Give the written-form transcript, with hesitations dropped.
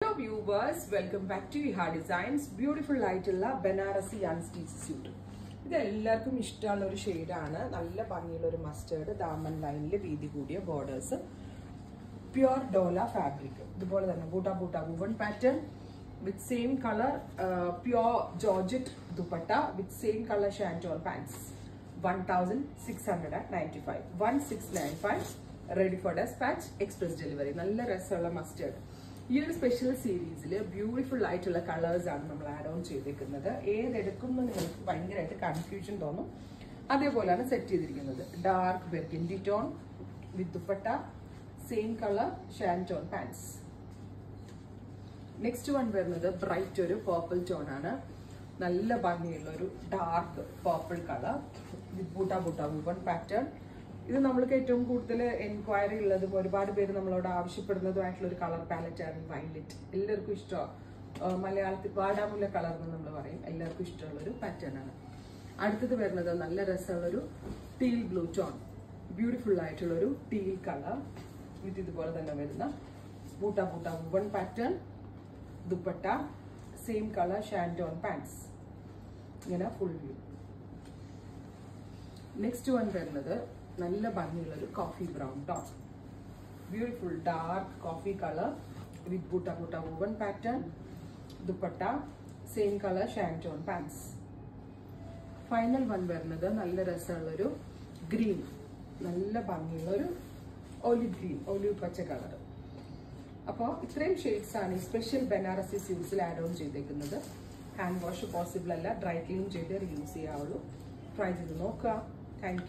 Hello viewers, welcome back to Iha Designs. Beautiful ആയിട്ടുള്ള Banarasi unstitch suit. ഇത് എല്ലാവർക്കും ഇഷ്ടമുള്ള ഒരു ഷെയ്ഡാണ്. നല്ല ഭംഗിയുള്ള ഒരു മസ്റ്റേർഡ് ദാമൻ ലൈനിൽ വീതി കൂടിയ ബോർഡേഴ്സ്. Pure Dola fabric. ഇതുപോലെ തന്നെ buta woven pattern with same colour pure georgette dupatta with same colour shantoon pants. 1695 1695 ready for dispatch, express delivery. നല്ല രസമുള്ള മസ്റ്റേർഡ്. ഈ ഒരു സ്പെഷ്യൽ സീരീസിൽ ബ്യൂട്ടിഫുൾ ആയിട്ടുള്ള കളേഴ്സ് ആണ് നമ്മൾ ആഡ് ഓൺ ചെയ്തിരിക്കുന്നത്. ഏതെടുക്കുമ്പോൾ നിങ്ങൾക്ക് ഭയങ്കരമായിട്ട് കൺഫ്യൂഷൻ തോന്നും. അതേപോലെയാണ് സെറ്റ് ചെയ്തിരിക്കുന്നത്. Dark burgundy tone with dupatta, same colour shantoon pants. Next one വരുന്നത് ബ്രൈറ്റ് ഒരു പർപ്പിൾ ടോൺ ആണ്. നല്ല ഭംഗിയുള്ള ഒരു dark purple colour with buta woven pattern. ഇത് നമ്മൾക്ക് ഏറ്റവും കൂടുതൽ എൻക്വയറി ഉള്ളതും ഒരുപാട് പേര് നമ്മളോട് ആവശ്യപ്പെടുന്നതുമായിട്ടുള്ള ഒരു കളർ പാലറ്റ് ആണ് വയലറ്റ്. എല്ലാവർക്കും ഇഷ്ടമാണ്. മലയാളത്തിൽ വാടാമുല്ല കളർ എന്ന് നമ്മൾ പറയും. എല്ലാവർക്കും ഇഷ്ടമുള്ള ഒരു പാറ്റേൺ ആണ്. അടുത്തത് വരുന്നത് നല്ല രസമുള്ളൊരു ടീൽ ബ്ലൂ ടോൺ. ബ്യൂട്ടിഫുൾ ആയിട്ടുള്ള ഒരു ടീൽ കളർ വിത്ത് ഇതുപോലെ തന്നെ വരുന്ന buta woven pattern, dupatta, same colour shantoon pants. ഇങ്ങനെ ഫുൾ വ്യൂ. നെക്സ്റ്റ് വൺ വരുന്നത് നല്ല ഭംഗിയുള്ള ഒരു coffee brown tone. Beautiful dark coffee colour with buta woven pattern, dupatta, same colour shantoon pants. Final one വരുന്നത് നല്ല രസമുള്ളൊരു ഗ്രീൻ, നല്ല ഭംഗിയുള്ള ഒരു ഒലിവ് ഗ്രീൻ, ഒലിവ് പച്ച കളർ. അപ്പോൾ ഇത്രയും ഷെയ്ഡ്സ് ആണ് ഈ സ്പെഷ്യൽ ബനാറസി സ്യൂട്ട്സിൽ ആഡ് ഓൺ ചെയ്തേക്കുന്നത്. ഹാൻഡ് വാഷ് പോസിബിൾ അല്ല, ഡ്രൈ ക്ലീൻ ചെയ്ത് റീയൂസ് ചെയ്യാവുള്ളൂ. ട്രൈ ചെയ്ത് നോക്കുക. Thank you.